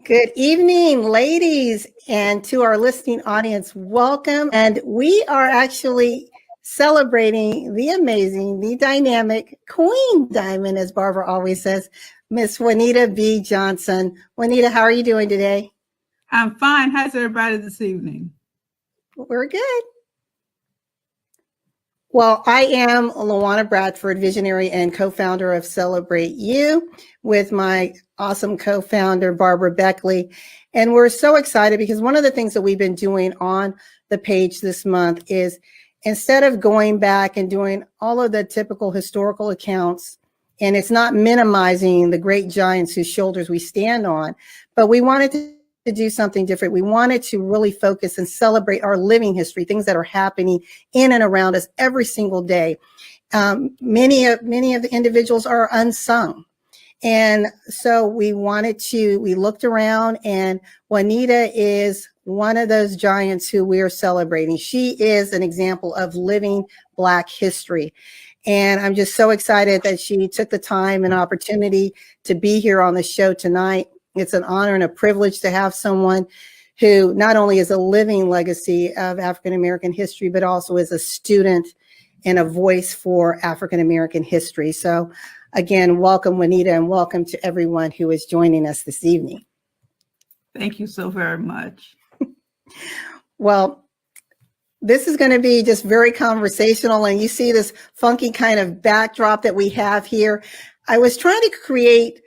Good evening, ladies, and to our listening audience, welcome. And we are actually celebrating the amazing, the dynamic Queen Diamond, as Barbara always says, Miss Juanita B. Johnson. Juanita, how are you doing today? I'm fine. How's everybody this evening? We're good. Well, I am LaWanna Bradford, visionary and co-founder of Celebrate You, with my awesome co-founder, Barbara Beckley. And we're so excited because one of the things that we've been doing on the page this month is, instead of going back and doing all of the typical historical accounts, and it's not minimizing the great giants whose shoulders we stand on, but we wanted to do something different. We wanted to really focus and celebrate our living history, things that are happening in and around us every single day. Many of the individuals are unsung. And so we looked around, and Juanita is one of those giants who we are celebrating. She is an example of living Black history. And I'm just so excited that she took the time and opportunity to be here on the show tonight. It's an honor and a privilege to have someone who not only is a living legacy of African-American history, but also is a student and a voice for African-American history. So again, welcome, Juanita, and welcome to everyone who is joining us this evening. Thank you so very much. Well, this is going to be just very conversational, and you see this funky kind of backdrop that we have here. I was trying to create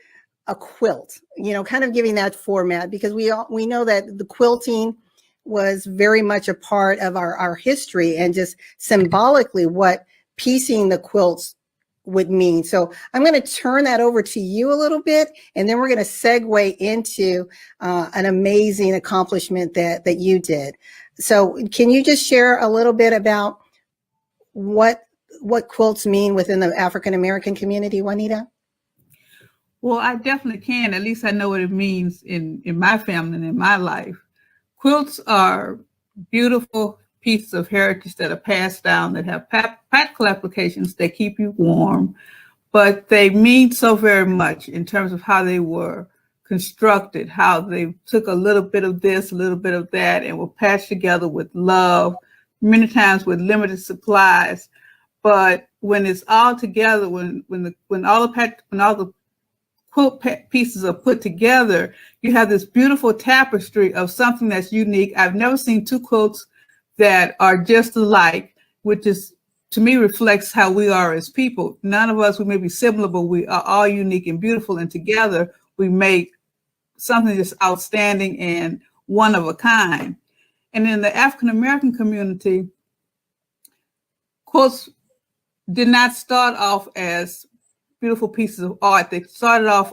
a quilt, kind of giving that format, because we know that the quilting was very much a part of our history, and just symbolically what piecing the quilts would mean. So I'm going to turn that over to you a little bit, and then we're going to segue into an amazing accomplishment that you did. So can you just share a little bit about what quilts mean within the African-American community, Juanita? Well, I definitely can. At least I know what it means in my family and in my life. Quilts are beautiful pieces of heritage that are passed down, that have practical applications that keep you warm, but they mean so very much in terms of how they were constructed, how they took a little bit of this, a little bit of that, and were patched together with love, many times with limited supplies. But when it's all together, when all the quilt pieces are put together, you have this beautiful tapestry of something that's unique. I've never seen two quilts that are just alike, which is, to me, reflects how we are as people. None of us, we may be similar, but we are all unique and beautiful, and together we make something just outstanding and one of a kind. And in the African-American community, quilts did not start off as beautiful pieces of art. They started off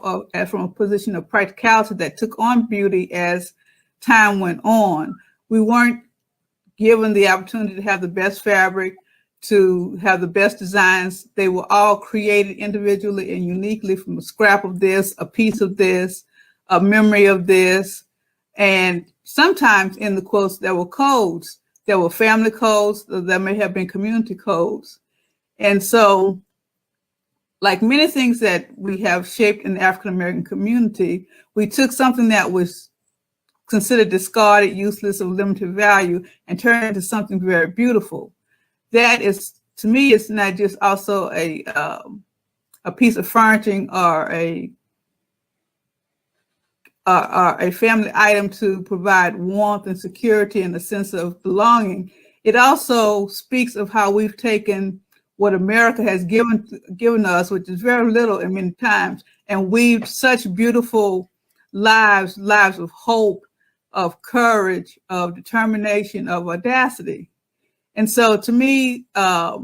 from a position of practicality that took on beauty as time went on. We weren't given the opportunity to have the best fabric, to have the best designs. They were all created individually and uniquely from a scrap of this, a piece of this, a memory of this. And sometimes in the quilts, there were codes. There were family codes. There may have been community codes. And so, like many things that we have shaped in the African-American community, we took something that was considered discarded, useless, of limited value, and turned it into something very beautiful. That is, to me, it's not just also a piece of furnishing or a family item to provide warmth and security and a sense of belonging. It also speaks of how we've taken what America has given us, which is very little in many times, and weaved such beautiful lives of hope, of courage, of determination, of audacity. And so to me, a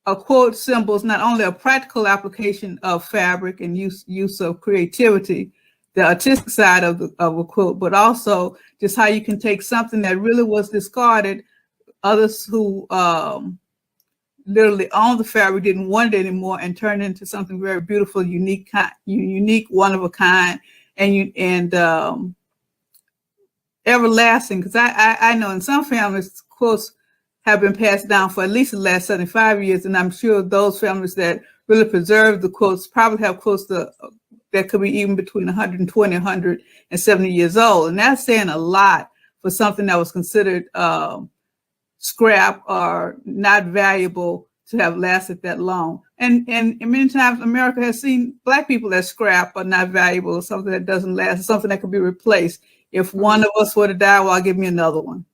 quote symbol is not only a practical application of fabric and use of creativity, the artistic side of a quote, but also just how you can take something that really was discarded, others who literally owned the fabric didn't want it anymore, and turn it into something very beautiful, unique, one of a kind, and everlasting. Because I know in some families, quilts have been passed down for at least the last 75 years, and I'm sure those families that really preserve the quilts probably have close to that could be even between 120 and 170 years old. And that's saying a lot for something that was considered scrap or not valuable to have lasted that long. And many times America has seen Black people as scrap or not valuable, or something that doesn't last, something that could be replaced. If one of us were to die, well, give me another one.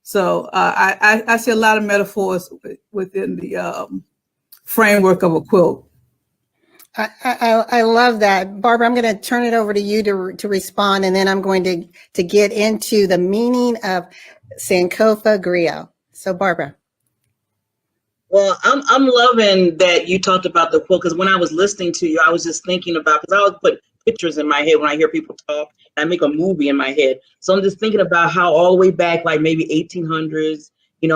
So I see a lot of metaphors within the framework of a quilt. I love that. Barbara, I'm going to turn it over to you to respond, and then I'm going to get into the meaning of Sankofa Griot. So Barbara. Well, I'm loving that you talked about the quilt, because when I was listening to you, I was just thinking about, because I always put pictures in my head when I hear people talk, and I make a movie in my head. So I'm just thinking about how all the way back, like maybe 1800s,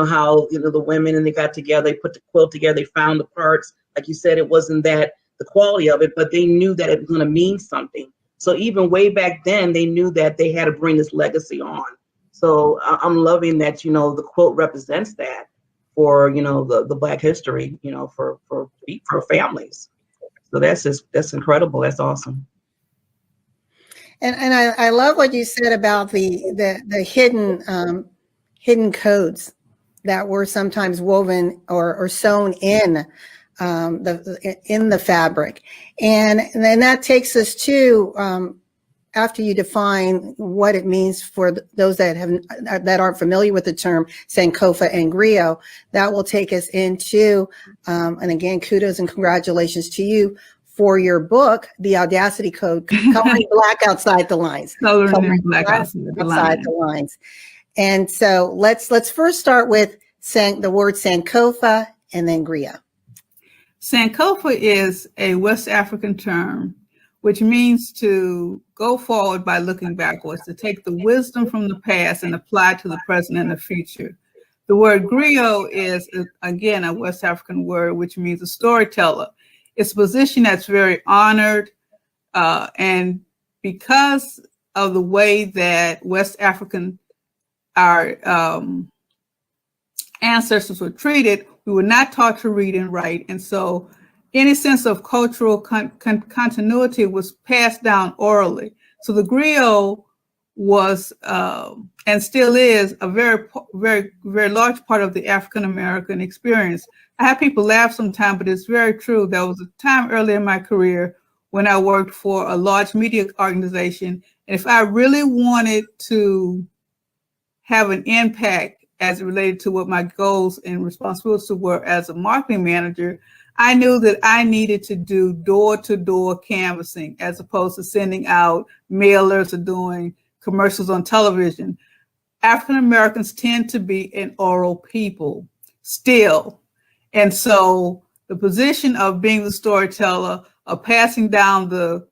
how, the women, and they got together, they put the quilt together, they found the parts. Like you said, it wasn't that the quality of it, but they knew that it was going to mean something. So even way back then, they knew that they had to bring this legacy on. So I'm loving that, the quilt represents that for, the Black history, for families. So that's incredible. That's awesome. And I love what you said about the hidden codes that were sometimes woven or sewn in the fabric, and then that takes us to after you define what it means for those that aren't familiar with the term Sankofa and Griot, that will take us into and again, kudos and congratulations to you for your book, The Audacity Code, Coloring Black Outside the Lines. Coloring Black outside the lines. And so let's first start with the word Sankofa and then Griot. Sankofa is a West African term, which means to go forward by looking backwards, to take the wisdom from the past and apply it to the present and the future. The word griot is, again, a West African word, which means a storyteller. It's a position that's very honored, and because of the way that West African, our ancestors were treated, we were not taught to read and write, and so any sense of cultural continuity was passed down orally. So the griot was and still is a very, very, very large part of the African American experience. I have people laugh sometimes, but it's very true. There was a time early in my career when I worked for a large media organization, and if I really wanted to have an impact as it related to what my goals and responsibilities were as a marketing manager, I knew that I needed to do door-to-door canvassing as opposed to sending out mailers or doing commercials on television. African Americans tend to be an oral people still. And so the position of being the storyteller, of passing down the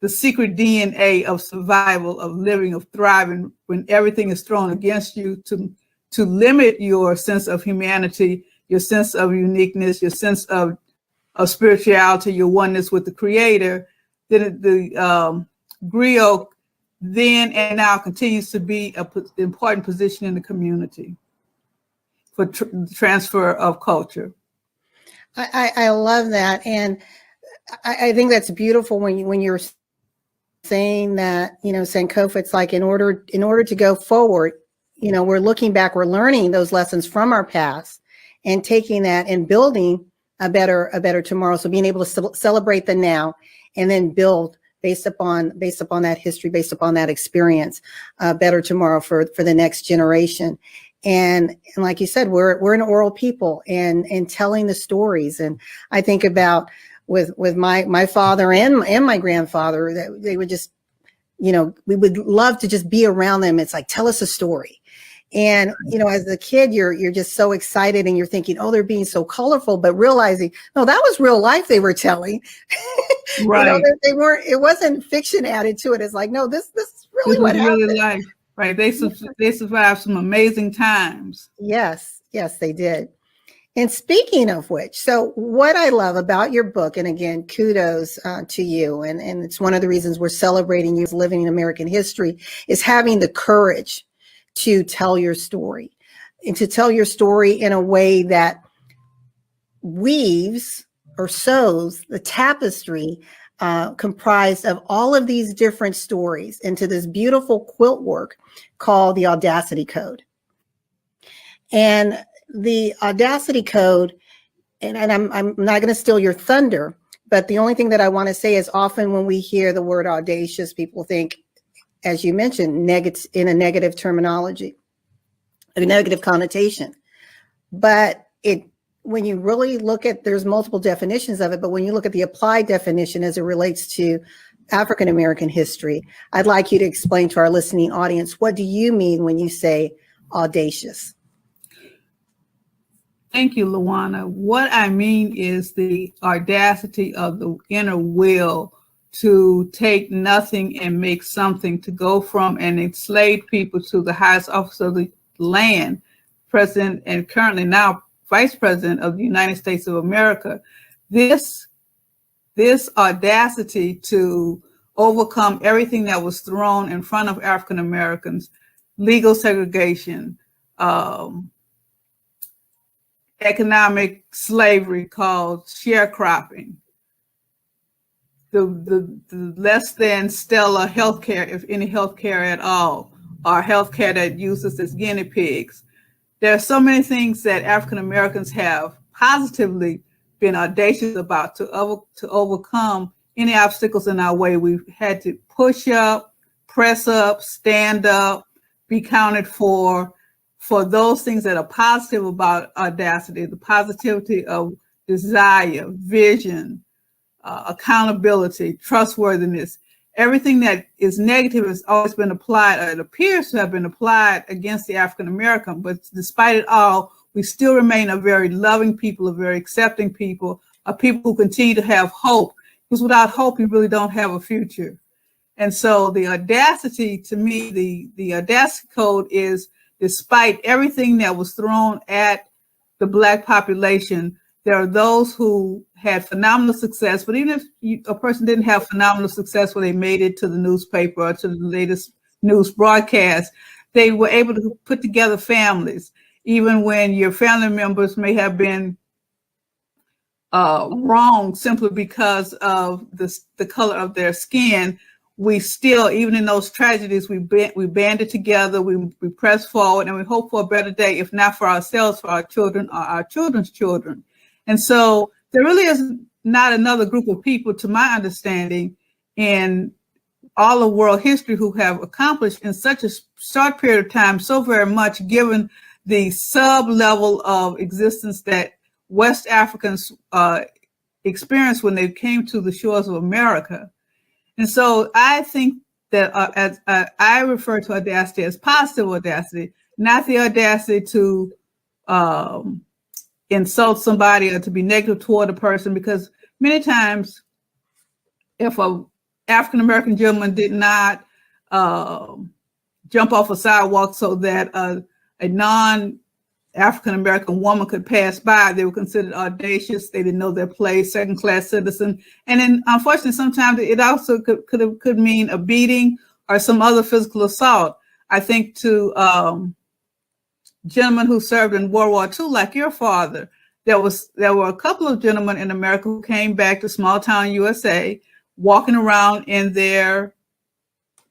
secret DNA of survival, of living, of thriving when everything is thrown against you, to limit your sense of humanity, your sense of uniqueness, your sense of spirituality, your oneness with the Creator, then the griot then and now continues to be an important position in the community for transfer of culture. I love that, and I think that's beautiful when you're saying that, Sankofa, it's like in order to go forward, we're looking back, we're learning those lessons from our past and taking that and building a better tomorrow. So being able to celebrate the now and then build based upon that history, based upon that experience, better tomorrow for the next generation. And like you said, we're an oral people and telling the stories. And I think about with my father and my grandfather, that they would just, we would love to just be around them. It's like, tell us a story. And, as a kid, you're just so excited and you're thinking, oh, they're being so colorful, but realizing, no, that was real life they were telling. Right. They weren't, it wasn't fiction added to it. It's like, no, this is really what happened. Really life. Right. They survived some amazing times. Yes, they did. And speaking of which, so what I love about your book, and again, kudos to you, and it's one of the reasons we're celebrating you living in American history, is having the courage to tell your story, and to tell your story in a way that weaves or sews the tapestry comprised of all of these different stories into this beautiful quilt work called the Audacity Code. And the Audacity Code, and I'm not going to steal your thunder, but the only thing that I want to say is often when we hear the word audacious, people think, as you mentioned, in a negative terminology, a negative connotation. But when you really look at, there's multiple definitions of it, but when you look at the applied definition as it relates to African American history, I'd like you to explain to our listening audience, what do you mean when you say audacious? Thank you, LaWanna. What I mean is the audacity of the inner will to take nothing and make something, to go from an enslaved people to the highest officer of the land, President and currently now Vice President of the United States of America. This audacity to overcome everything that was thrown in front of African Americans, legal segregation, economic slavery called sharecropping, the less than stellar healthcare, if any healthcare at all, or healthcare that uses as guinea pigs. There are so many things that African Americans have positively been audacious about to overcome any obstacles in our way. We've had to push up, press up, stand up, be counted for those things that are positive about audacity, the positivity of desire, vision, accountability, trustworthiness. Everything that is negative has always been applied, or it appears to have been applied against the African American. But despite it all, we still remain a very loving people, a very accepting people, a people who continue to have hope. Because without hope, you really don't have a future. And so the audacity, to me, the Audacity Code is, despite everything that was thrown at the Black population, there are those who had phenomenal success, but even if a person didn't have phenomenal success when they made it to the newspaper or to the latest news broadcast, they were able to put together families, even when your family members may have been wrong simply because of the color of their skin. We still, even in those tragedies, we banded together, we press forward, and we hope for a better day, if not for ourselves, for our children or our children's children. And so there really is not another group of people, to my understanding, in all of world history who have accomplished in such a short period of time so very much, given the sub-level of existence that West Africans experienced when they came to the shores of America. And so I think that as I refer to audacity as positive audacity, not the audacity to insult somebody or to be negative toward a person, because many times if a African-American gentleman did not jump off a sidewalk so that a non-African-American woman could pass by, they were considered audacious. They didn't know their place, second-class citizen. And then unfortunately, sometimes it also could mean a beating or some other physical assault. I think to gentlemen who served in World War II, like your father, there were a couple of gentlemen in America who came back to small town USA, walking around in their,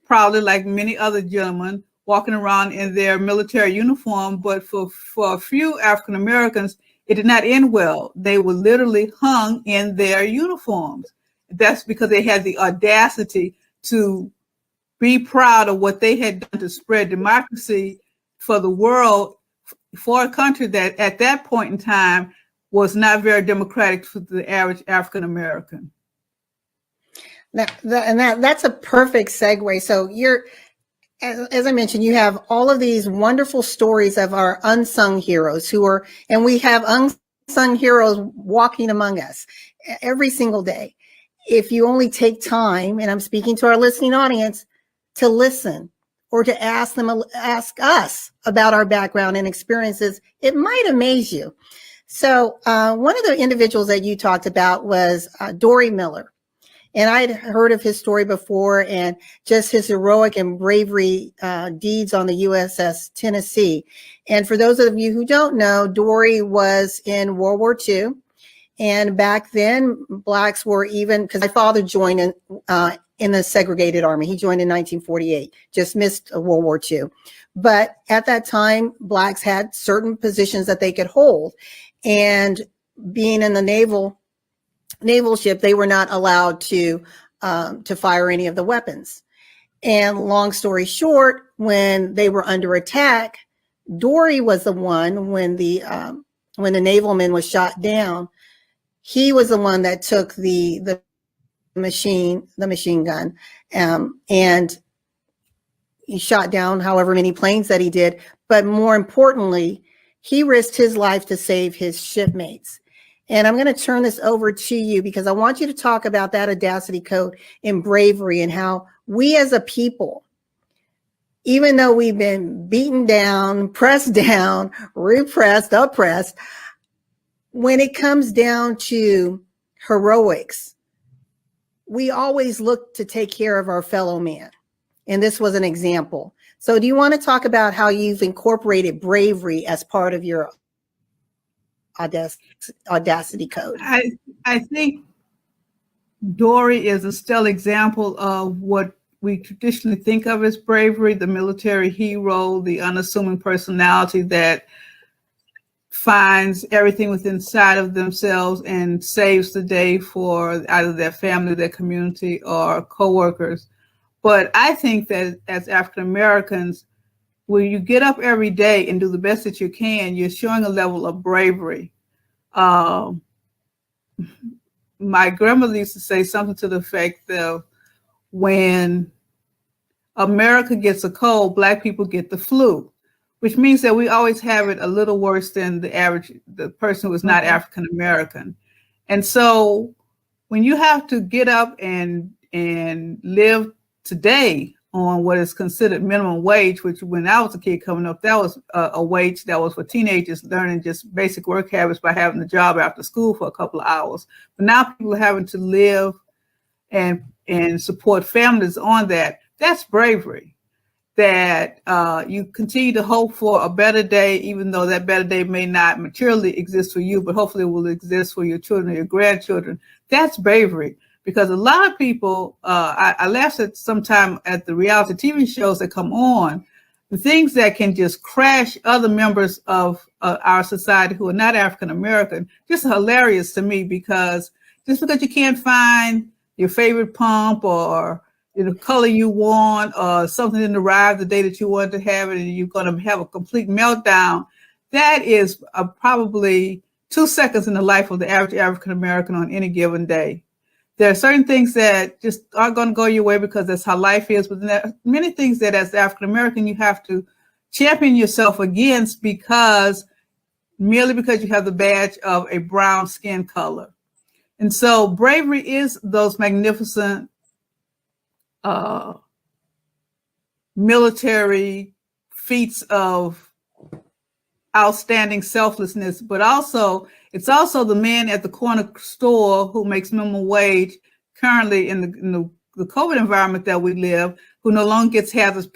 probably like many other gentlemen, walking around in their military uniform. But for a few African Americans, it did not end well. They were literally hung in their uniforms. That's because they had the audacity to be proud of what they had done to spread democracy for the world, for a country that at that point in time was not very democratic for the average African American. That's a perfect segue. So as I mentioned, you have all of these wonderful stories of our unsung heroes and we have unsung heroes walking among us every single day. If you only take time, and I'm speaking to our listening audience, to listen or to ask us about our background and experiences, it might amaze you. So one of the individuals that you talked about was Dory Miller. And I'd heard of his story before and just his heroic and bravery deeds on the USS Tennessee. And for those of you who don't know, Dory was in World War II. And back then, blacks were even, because my father joined in the segregated army. He joined in 1948, just missed World War II. But at that time, blacks had certain positions that they could hold. And being in the naval ship, they were not allowed to fire any of the weapons. And long story short, when they were under attack, Dory was the one, when the navalman was shot down, he was the one that took the machine gun, and he shot down however many planes that he did. But more importantly, he risked his life to save his shipmates. And I'm going to turn this over to you because I want you to talk about that Audacity Code and bravery, and how we as a people, even though we've been beaten down, pressed down, repressed, oppressed, when it comes down to heroics, we always look to take care of our fellow man. And this was an example. So do you want to talk about how you've incorporated bravery as part of your Audacity Code? I think Dory is a still example of what we traditionally think of as bravery, the military hero, the unassuming personality that finds everything within sight of themselves and saves the day for either their family, their community, or coworkers. But I think that as African Americans, when you get up every day and do the best that you can, you're showing a level of bravery. My grandmother used to say something to the effect of, when America gets a cold, Black people get the flu, which means that we always have it a little worse than the person who is not African American. And so when you have to get up and live today on what is considered minimum wage, which when I was a kid coming up, that was a wage that was for teenagers learning just basic work habits by having a job after school for a couple of hours. But now people are having to live and support families on that. That's bravery. That you continue to hope for a better day, even though that better day may not materially exist for you, but hopefully it will exist for your children or your grandchildren. That's bravery. Because a lot of people, I laugh at sometime at the reality TV shows that come on, the things that can just crash other members of our society who are not African American, just hilarious to me, because just because you can't find your favorite pump or the color you want or something didn't arrive the day that you wanted to have it and you're going to have a complete meltdown, that is probably 2 seconds in the life of the average African American on any given day. There are certain things that just aren't going to go your way because that's how life is. But there are many things that as African American, you have to champion yourself against merely because you have the badge of a brown skin color. And so bravery is those magnificent military feats of outstanding selflessness, but it's also the man at the corner store who makes minimum wage currently in the COVID environment that we live, who no longer gets hazard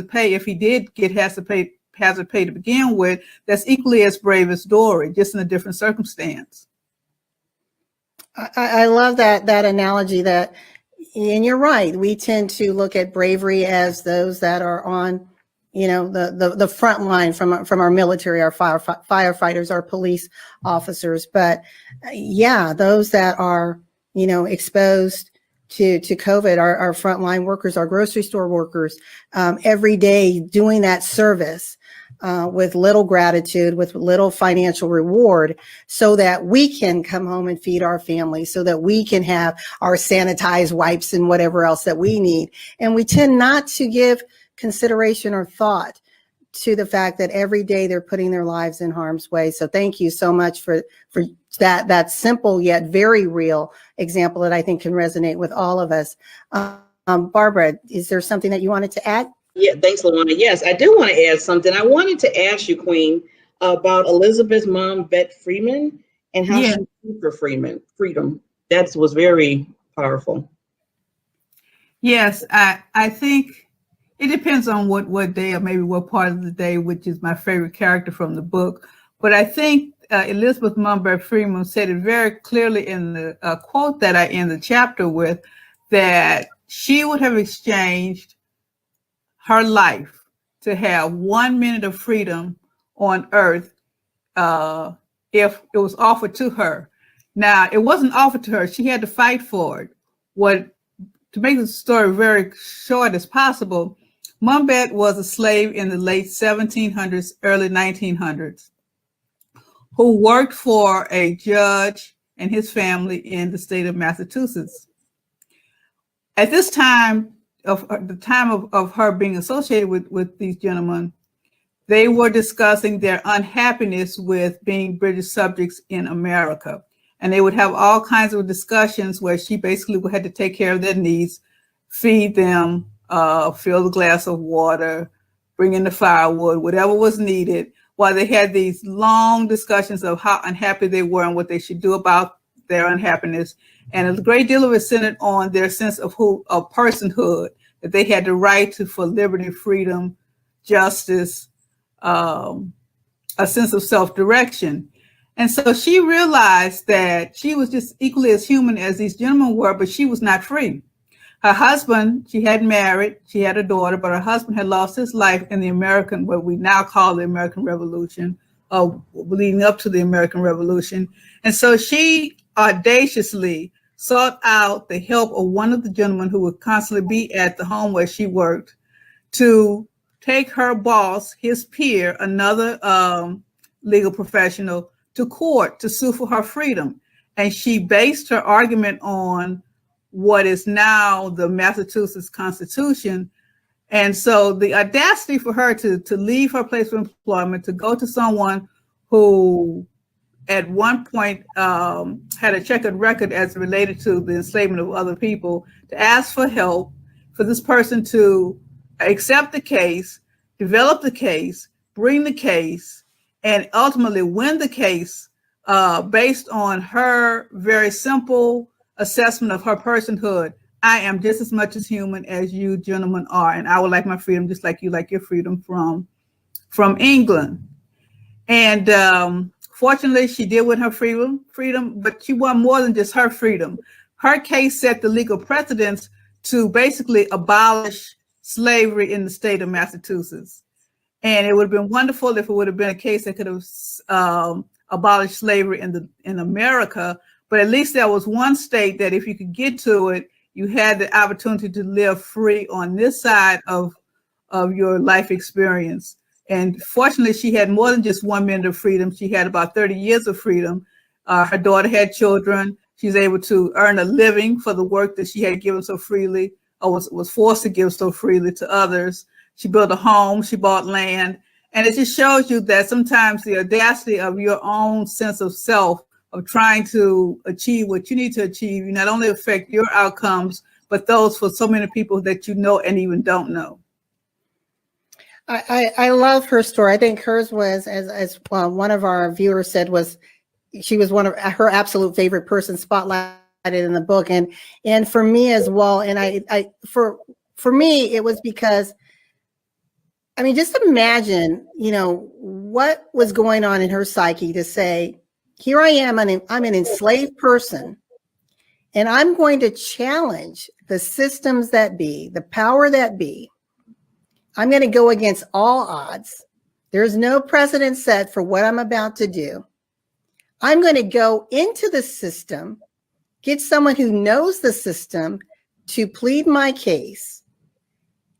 pay. If he did get hazard pay to begin with, that's equally as brave as Dory, just in a different circumstance. I love that analogy, and you're right. We tend to look at bravery as those that are on, the front line from our military, our firefighters, our police officers. But yeah, those that are, exposed to COVID, our frontline workers, our grocery store workers, every day doing that service with little gratitude, with little financial reward, so that we can come home and feed our families, so that we can have our sanitized wipes and whatever else that we need. And we tend not to give consideration or thought to the fact that every day they're putting their lives in harm's way. So thank you so much for that simple yet very real example that I think can resonate with all of us. Barbara, is there something that you wanted to add? Yeah, thanks, LaWanna. Yes, I do want to add something. I wanted to ask you, Queen, about Elizabeth's mom, Bette Freeman, and how she fought for freedom. That was very powerful. Yes, I think it depends on what day or maybe what part of the day, which is my favorite character from the book. But I think Elizabeth Munberg Freeman said it very clearly in the quote that I end the chapter with, that she would have exchanged her life to have 1 minute of freedom on earth if it was offered to her. Now, it wasn't offered to her. She had to fight for it. To make the story very short as possible, Munberg was a slave in the late 1700s, early 1900s, who worked for a judge and his family in the state of Massachusetts. At this time, of her being associated with these gentlemen, they were discussing their unhappiness with being British subjects in America. And they would have all kinds of discussions where she basically had to take care of their needs, feed them, fill the glass of water, bring in the firewood, whatever was needed, while they had these long discussions of how unhappy they were and what they should do about their unhappiness. And a great deal of it centered on their sense of personhood, that they had the right for liberty, freedom, justice, a sense of self-direction. And so she realized that she was just equally as human as these gentlemen were, but she was not free. Her husband, she had married, she had a daughter, but her husband had lost his life in the American, what we now call the American Revolution, leading up to the American Revolution. And so she audaciously sought out the help of one of the gentlemen who would constantly be at the home where she worked to take her boss, his peer, another legal professional, to court to sue for her freedom. And she based her argument on what is now the Massachusetts Constitution. And so the audacity for her to leave her place of employment, to go to someone who at one point had a checkered record as related to the enslavement of other people, to ask for help, for this person to accept the case, develop the case, bring the case, and ultimately win the case based on her very simple assessment of her personhood. I am just as much as human as you gentlemen are, and I would like my freedom just like you like your freedom from England. And fortunately, she did win her freedom, but she won more than just her freedom. Her case set the legal precedents to basically abolish slavery in the state of Massachusetts. And it would have been wonderful if it would have been a case that could have abolished slavery in America. But at least there was one state that if you could get to it, you had the opportunity to live free on this side of your life experience. And fortunately, she had more than just 1 minute of freedom. She had about 30 years of freedom. Her daughter had children. She was able to earn a living for the work that she had given so freely, or was forced to give so freely to others. She built a home, she bought land. And it just shows you that sometimes the audacity of your own sense of self, of trying to achieve what you need to achieve, you not only affect your outcomes, but those for so many people that you know and even don't know. I love her story. I think hers was, as one of our viewers said, she was one of her absolute favorite person spotlighted in the book. And for me as well. And for me, it was because, I mean, just imagine, what was going on in her psyche to say, here I am, I'm an enslaved person, and I'm going to challenge the systems that be, the power that be. I'm going to go against all odds. There's no precedent set for what I'm about to do. I'm going to go into the system, get someone who knows the system to plead my case.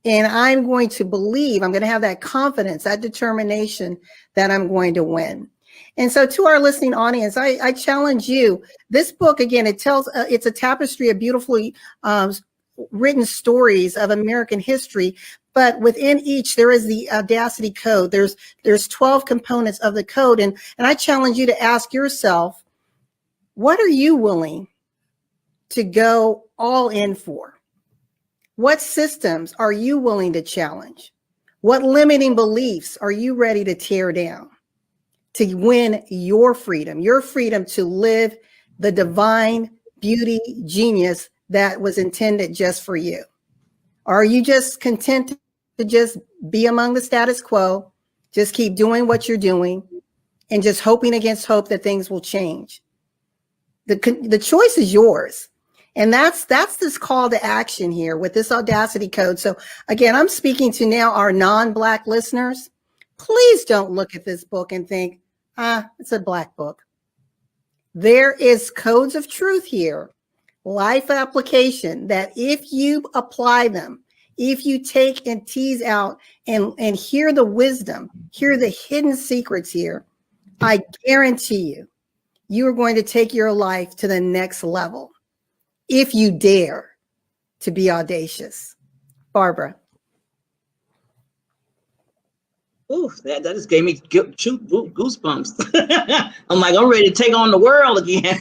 And I'm going to believe, I'm going to have that confidence, that determination that I'm going to win. And so to our listening audience, I challenge you. This book, again, it's a tapestry of beautifully written stories of American history. But within each, there is the Audacity Code. There's 12 components of the code. And I challenge you to ask yourself, what are you willing to go all in for? What systems are you willing to challenge? What limiting beliefs are you ready to tear down to win your freedom to live the divine beauty genius that was intended just for you? Are you just content to just be among the status quo, just keep doing what you're doing, and just hoping against hope that things will change. The choice is yours. And that's this call to action here with this Audacity Code. So again, I'm speaking to now our non-Black listeners. Please don't look at this book and think, it's a Black book. There is codes of truth here, life application, that if you apply them, if you take and tease out and hear the wisdom, hear the hidden secrets here, I guarantee you are going to take your life to the next level if you dare to be audacious. Barbara. Ooh, that just gave me goosebumps. I'm like, I'm ready to take on the world again.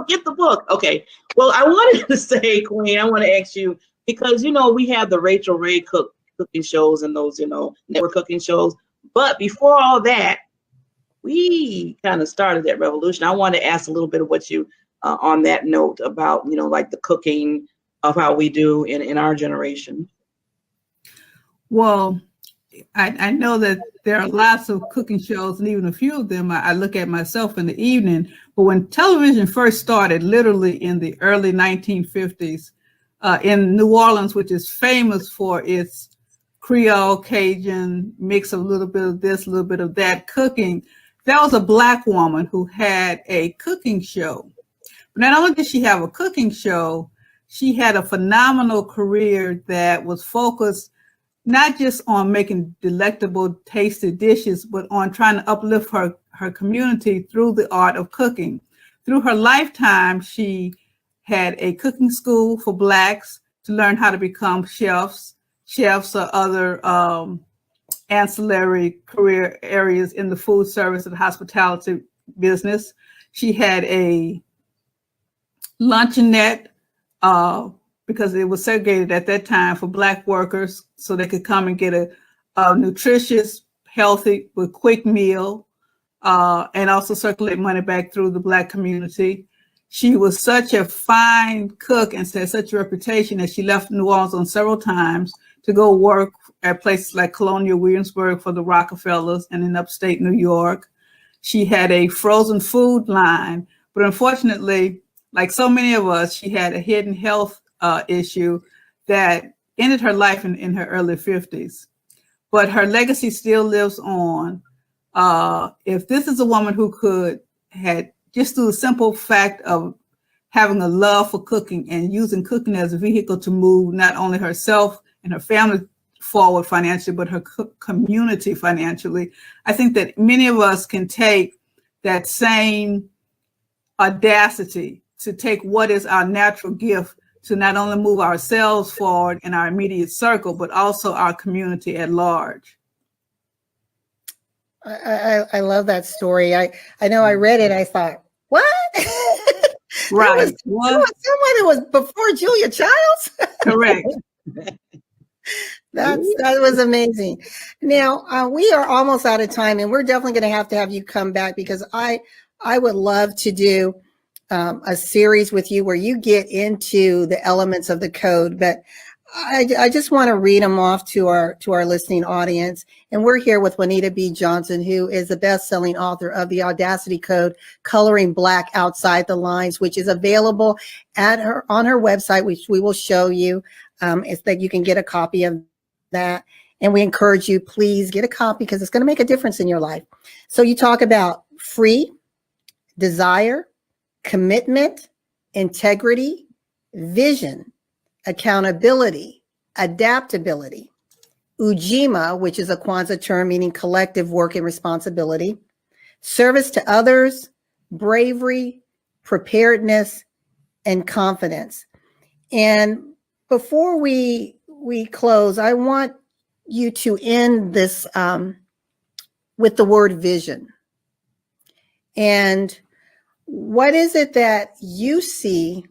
Get the book. Okay. Well, I wanted to say, Queen, I want to ask you, because, we have the Rachel Ray cooking shows and those, network cooking shows. But before all that, we kind of started that revolution. I want to ask a little bit of what you, on that note about, like the cooking of how we do in our generation. Well, I know that there are lots of cooking shows, and even a few of them I look at myself in the evening. But when television first started, literally in the early 1950s, in New Orleans, which is famous for its Creole, Cajun, mix of a little bit of this, a little bit of that cooking, there was a Black woman who had a cooking show. But not only did she have a cooking show, she had a phenomenal career that was focused not just on making delectable, tasty dishes, but on trying to uplift her community through the art of cooking. Through her lifetime, she had a cooking school for Blacks to learn how to become chefs or other ancillary career areas in the food service and hospitality business. She had a luncheonette, because it was segregated at that time for Black workers, so they could come and get a nutritious, healthy, but quick meal, and also circulate money back through the Black community. She was such a fine cook and had such a reputation that she left New Orleans on several times to go work at places like Colonial Williamsburg for the Rockefellers and in upstate New York. She had a frozen food line, but unfortunately, like so many of us, she had a hidden health issue that ended her life in her early 50s. But her legacy still lives on. If this is a woman who had just through the simple fact of having a love for cooking and using cooking as a vehicle to move not only herself and her family forward financially, but her community financially, I think that many of us can take that same audacity to take what is our natural gift to not only move ourselves forward in our immediate circle, but also our community at large. I love that story. I know I read it. I thought, what? Right. Someone who was before Julia Childs? Correct. That was amazing. Now, we are almost out of time, and we're definitely going to have you come back, because I would love to do a series with you where you get into the elements of the code, but I just want to read them off to our listening audience. And we're here with Juanita B. Johnson, who is the best-selling author of the Audacity Code, Coloring Black Outside the Lines, which is available on her website, which we will show you. It's that you can get a copy of that. And we encourage you, please get a copy, because it's going to make a difference in your life. So you talk about free, desire, commitment, integrity, vision, accountability, adaptability, Ujima, which is a Kwanzaa term meaning collective work and responsibility, service to others, bravery, preparedness, and confidence. And before we close, I want you to end this with the word vision. And what is it that you see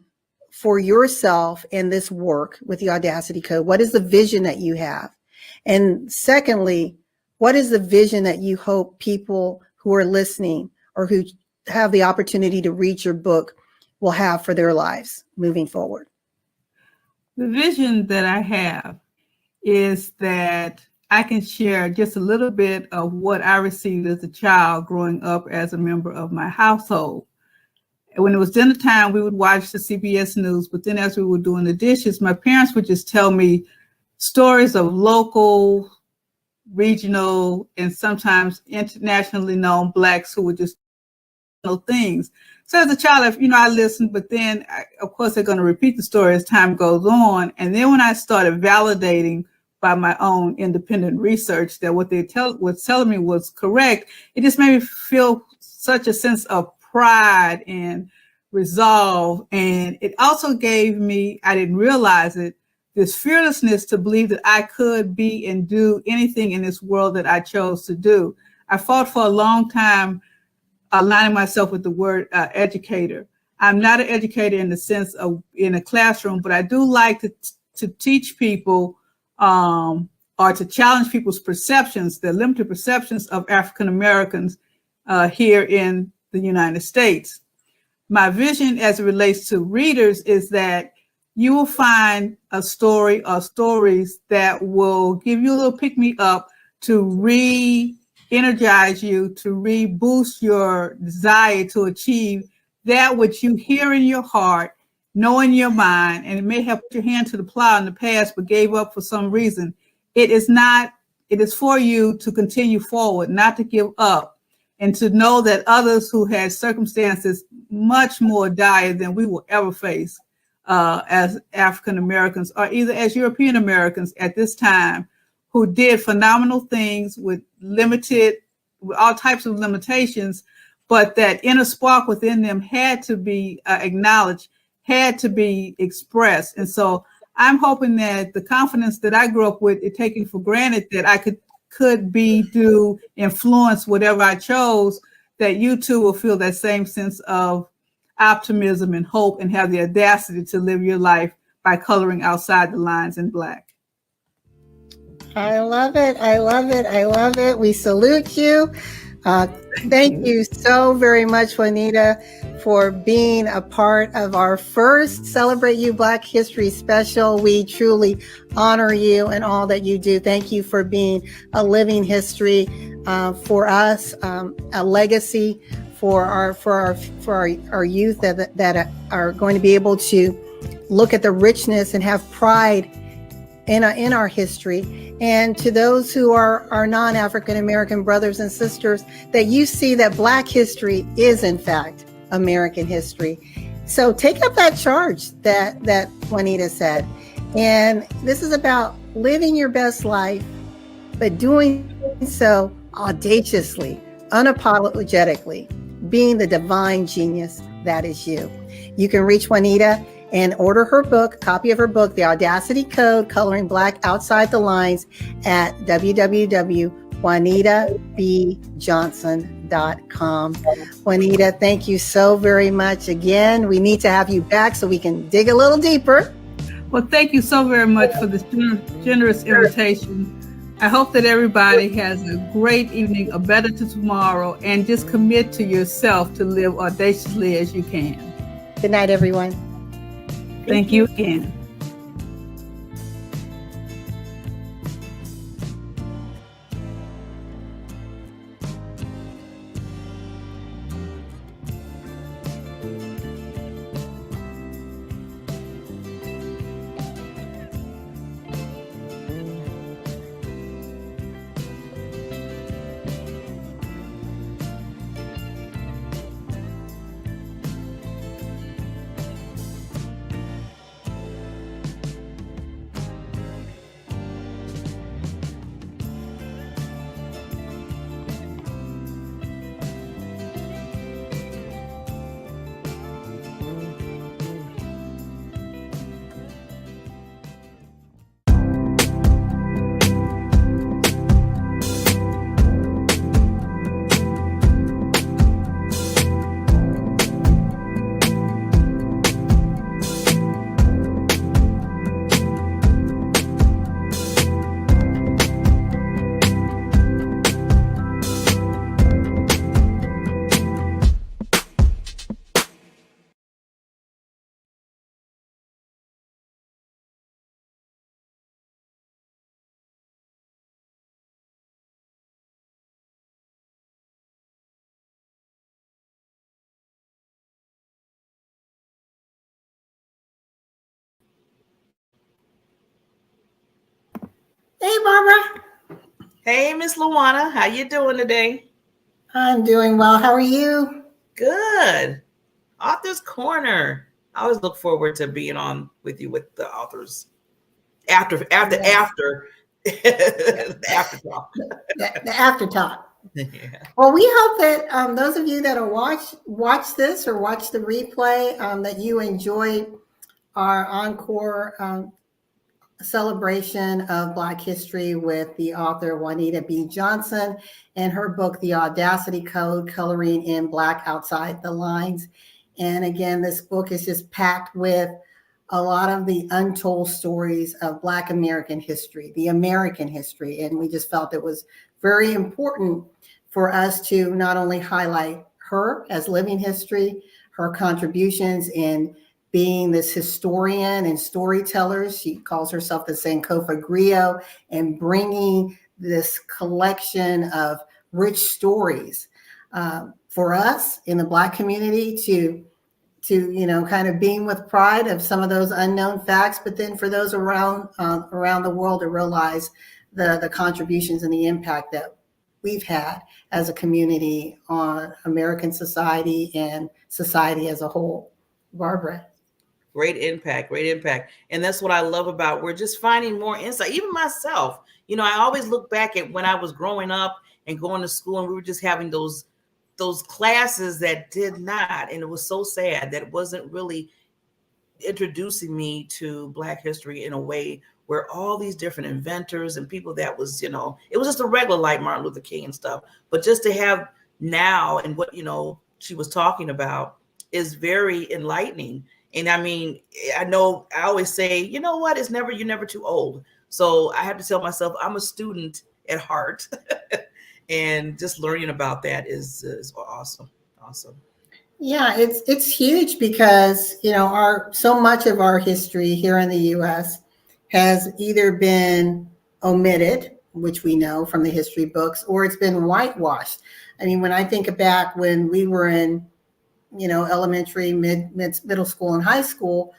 for yourself in this work with the Audacity Code? What is the vision that you have? And secondly, what is the vision that you hope people who are listening or who have the opportunity to read your book will have for their lives moving forward? The vision that I have is that I can share just a little bit of what I received as a child growing up as a member of my household. When it was dinner time, we would watch the CBS News, but then as we were doing the dishes, my parents would just tell me stories of local, regional, and sometimes internationally known Blacks who would just know things. So as a child, I listened, but then of course they're going to repeat the story as time goes on. And then when I started validating by my own independent research that what they was telling me was correct, it just made me feel such a sense of pride and resolve. And it also gave me, I didn't realize it, this fearlessness to believe that I could be and do anything in this world that I chose to do. I fought for a long time aligning myself with the word educator. I'm not an educator in the sense of in a classroom, but I do like to teach people or to challenge people's perceptions, the limited perceptions of African Americans here in the United States. My vision as it relates to readers is that you will find a story or stories that will give you a little pick-me-up to re-energize you, to reboost your desire to achieve that which you hear in your heart, know in your mind, and it may have put your hand to the plow in the past but gave up for some reason. It is for you to continue forward, not to give up, and to know that others who had circumstances much more dire than we will ever face as African Americans or either as European Americans at this time, who did phenomenal things with all types of limitations, but that inner spark within them had to be acknowledged, had to be expressed. And so I'm hoping that the confidence that I grew up with, it taking for granted that I could be, do, influence whatever I chose, that you too will feel that same sense of optimism and hope and have the audacity to live your life by coloring outside the lines in Black. I love it. I love it. I love it. We salute you. Thank you so very much, Juanita, for being a part of our first Celebrate You Black History special. We truly honor you and all that you do. Thank you for being a living history for us, a legacy for our youth that are going to be able to look at the richness and have pride in our history. And to those who are our non-African American brothers and sisters, that you see that Black history is in fact American history. So take up that charge that Juanita said. And this is about living your best life, but doing so audaciously, unapologetically, being the divine genius that is you. You can reach Juanita and order her book, copy of her book, The Audacity Code, Coloring Black Outside the Lines, at www.juanitabjohnson.com. Juanita, thank you so very much again. We need to have you back so we can dig a little deeper. Well, thank you so very much for this generous invitation. I hope that everybody has a great evening, a better tomorrow, and just commit to yourself to live audaciously as you can. Good night, everyone. Thank you again. Barbara. Hey, Miss LaWanna, how you doing today? I'm doing well. How are you? Good. Author's Corner. I always look forward to being on with you with the authors. After the after talk. The after talk. Yeah. Well, we hope that those of you that are watch this or watch the replay, that you enjoyed our encore celebration of Black history with the author Juanita B. Johnson and her book, The Audacity Code, Coloring in Black Outside the Lines. And again, this book is just packed with a lot of the untold stories of Black American history, the American history. And we just felt it was very important for us to not only highlight her as living history, her contributions in being this historian and storyteller. She calls herself the Sankofa Griot, and bringing this collection of rich stories for us in the Black community to kind of beam with pride of some of those unknown facts, but then for those around the world to realize the contributions and the impact that we've had as a community on American society and society as a whole. Barbara. Great impact. And that's what I love about, we're just finding more insight. Even myself, I always look back at when I was growing up and going to school, and we were just having those classes that did not, and it was so sad that it wasn't really introducing me to Black history in a way where all these different inventors and people that was, it was just a regular like Martin Luther King and stuff, but just to have now and what, she was talking about is very enlightening. And I mean, I know I always say, you know what, you're never too old. So I have to tell myself I'm a student at heart. And just learning about that is awesome. Yeah, it's huge because, so much of our history here in the US has either been omitted, which we know from the history books, or it's been whitewashed. I mean, when I think back when we were in elementary, middle school, and high school,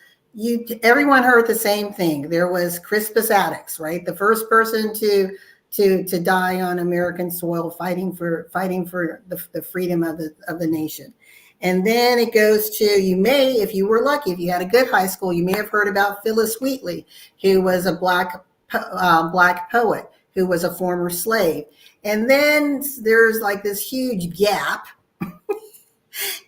everyone heard the same thing. There was Crispus Attucks, right? The first person to die on American soil, fighting for the freedom of the nation. And then it goes to, if you were lucky, if you had a good high school, you may have heard about Phyllis Wheatley, who was a Black poet, who was a former slave. And then there's like this huge gap.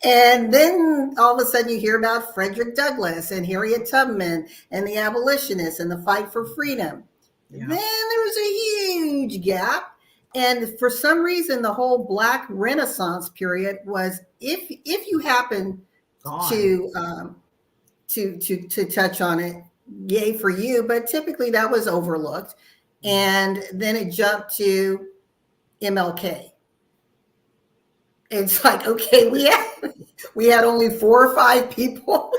And then all of a sudden you hear about Frederick Douglass and Harriet Tubman and the abolitionists and the fight for freedom. Yeah. Then there was a huge gap. And for some reason, the whole Black Renaissance period was, if you happen to touch on it, yay for you. But typically that was overlooked. And then it jumped to MLK. It's like, okay, we had only 4 or 5 people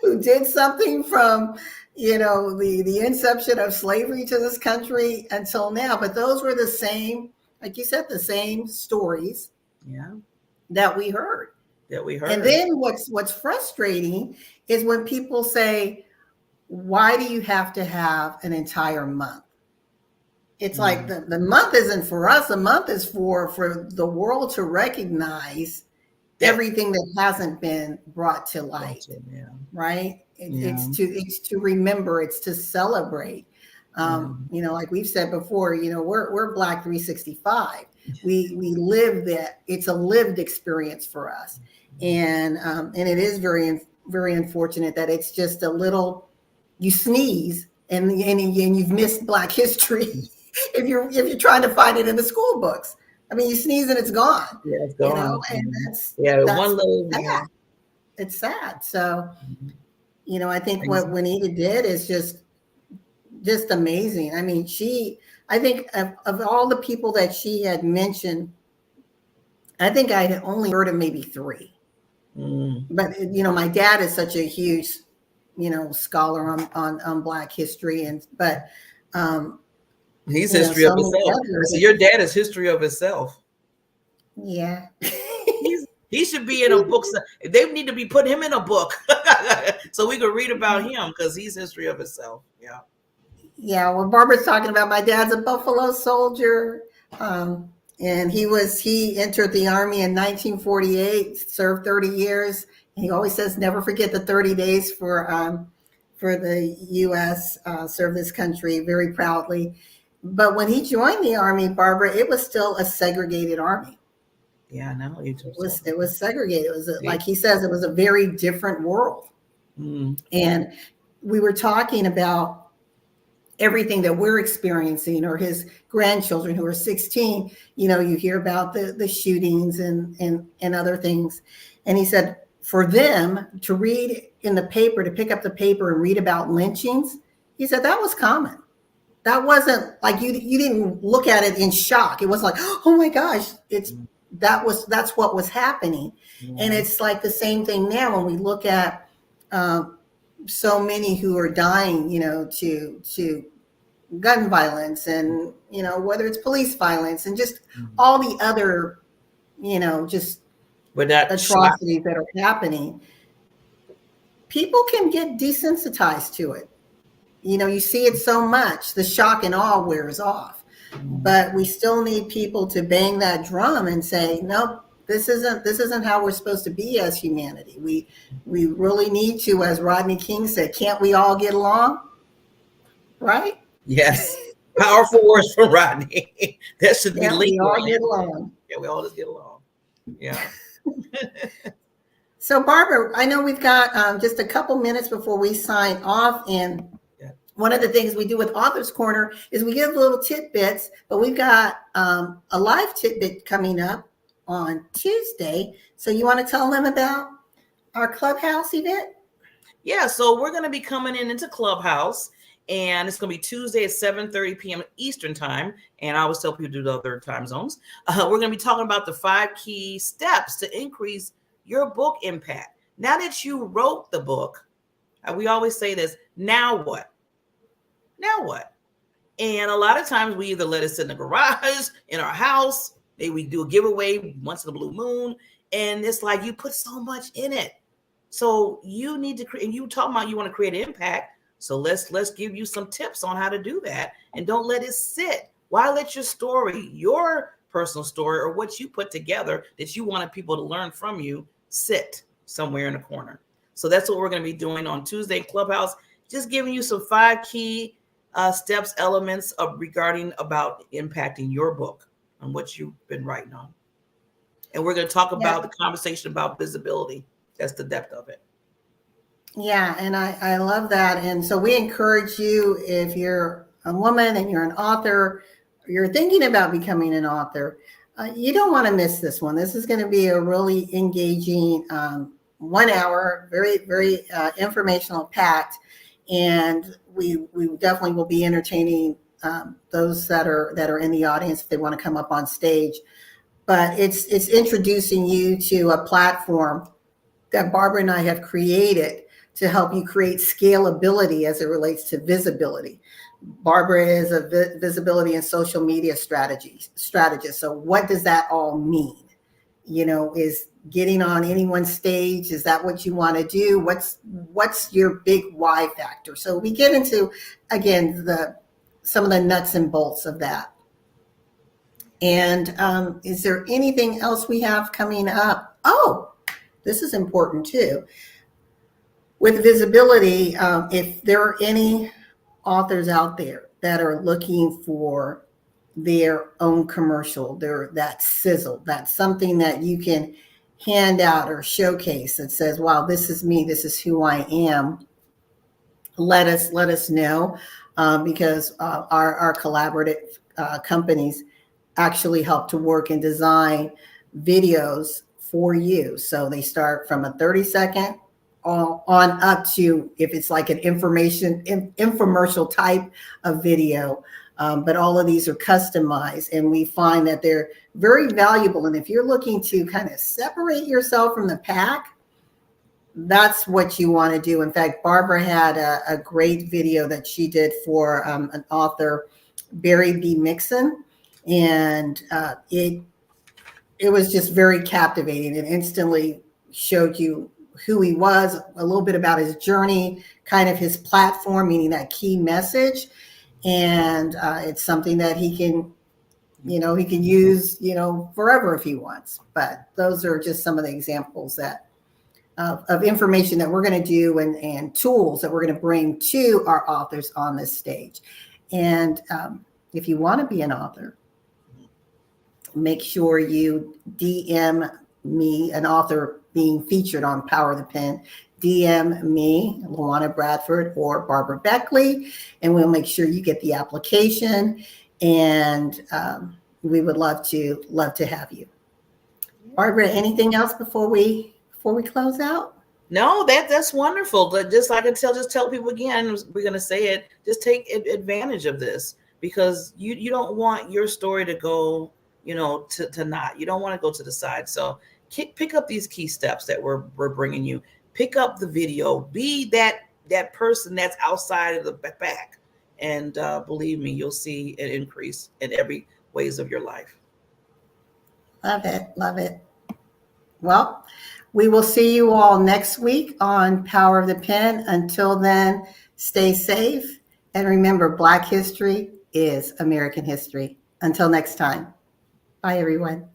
who did something from, the inception of slavery to this country until now. But those were the same, like you said, the same stories that we heard. And then what's frustrating is when people say, why do you have to have an entire month? It's like the month isn't for us. The month is for the world to recognize everything that hasn't been brought to light, right? It's to remember, it's to celebrate. Like we've said before, we're Black 365. We live that. It's a lived experience for us, and it is very, very unfortunate that it's just a little. You sneeze and you've missed Black history. If you're trying to find it in the school books, I mean, you sneeze and it's gone. Yeah, it's gone. And that's one little. Sad. It's sad. So, I think what Juanita did is just amazing. I mean, I think of all the people that she had mentioned, I think I had only heard of maybe 3. But my dad is such a huge, scholar on Black history, but. He's history of himself. So your dad is history of himself. Yeah. He should be in a book. They need to be putting him in a book so we can read about him, because he's history of himself. Yeah. Yeah, well, Barbara's talking about my dad's a Buffalo soldier. And he entered the Army in 1948, served 30 years. And he always says, never forget the 30 days for the U.S., served this country very proudly. But when he joined the Army, Barbara, it was still a segregated Army. Yeah, no, it was segregated. It was like he says, it was a very different world. And we were talking about everything that we're experiencing, or his grandchildren who are 16, you hear about the shootings and other things. And he said, for them to read in the paper, to pick up the paper and read about lynchings, he said that was common. That wasn't like you didn't look at it in shock. It was like, oh my gosh, that's what was happening. And it's like the same thing now when we look at so many who are dying, to gun violence, and whether it's police violence and just all the other just atrocities that are happening. People can get desensitized to it. You see it so much, the shock and awe wears off. But we still need people to bang that drum and say, nope, this isn't how we're supposed to be as humanity. We really need to, as Rodney King said, can't we all get along? Right? Yes. Powerful words from Rodney. That should be legal. We all get along. Yeah, we all just get along. Yeah. So Barbara, I know we've got just a couple minutes before we sign off, and one of the things we do with Author's Corner is we give little tidbits, but we've got a live tidbit coming up on Tuesday. So you want to tell them about our Clubhouse event? Yeah, so we're going to be coming into Clubhouse, and it's going to be Tuesday at 7:30 p.m. Eastern time. And I always tell people to do the other time zones. We're going to be talking about the 5 key steps to increase your book impact. Now that you wrote the book, we always say this, now what? Now what? And a lot of times we either let it sit in the garage, in our house, maybe we do a giveaway once in a blue moon, and it's like you put so much in it. So you need to create, and you talking about you want to create an impact. So let's give you some tips on how to do that, and don't let it sit. Why let your story, your personal story, or what you put together that you wanted people to learn from you, sit somewhere in a corner? So that's what we're going to be doing on Tuesday in Clubhouse, just giving you some 5 key steps, elements of regarding about impacting your book and what you've been writing on. And we're going to talk about the conversation about visibility. That's the depth of it. Yeah, and I love that. And so we encourage you, if you're a woman and you're an author, or you're thinking about becoming an author, you don't want to miss this one. This is going to be a really engaging 1 hour, very, very informational packed. And we definitely will be entertaining those that are in the audience if they want to come up on stage. But it's introducing you to a platform that Barbara and I have created to help you create scalability as it relates to visibility. Barbara is a visibility and social media strategist. So what does that all mean? Is getting on anyone's stage, is that what you want to do? What's your big why factor? So we get into, again, some of the nuts and bolts of that. And is there anything else we have coming up? Oh, this is important too. With visibility, if there are any authors out there that are looking for their own commercial, that sizzle, that's something that you can hand out or showcase that says, wow, this is me, this is who I am, let us know, because our collaborative companies actually help to work and design videos for you. So they start from a 30-second on up to, if it's like an infomercial type of video. But all of these are customized, and we find that they're very valuable. And if you're looking to kind of separate yourself from the pack, that's what you want to do. In fact, Barbara had a great video that she did for an author, Barry B. Mixon, and it was just very captivating and instantly showed you who he was, a little bit about his journey, kind of his platform, meaning that key message. And it's something that he can use, forever if he wants. But those are just some of the examples of information that we're going to do and tools that we're going to bring to our authors on this stage. And if you want to be an author, make sure you DM me, an author being featured on Power of the Pen. DM me, LaWanna Bradford or Barbara Beckley, and we'll make sure you get the application. And we would love to have you. Barbara, anything else before we close out? No, that's wonderful. But just like I just tell people again, we're gonna say it. Just take advantage of this, because you don't want your story to go, to not. You don't want to go to the side. So pick up these key steps that we're bringing you. Pick up the video. Be that person that's outside of the back, and believe me, you'll see an increase in every ways of your life. Love it. Love it. Well, we will see you all next week on Power of the Pen. Until then, stay safe. And remember, Black history is American history. Until next time. Bye, everyone.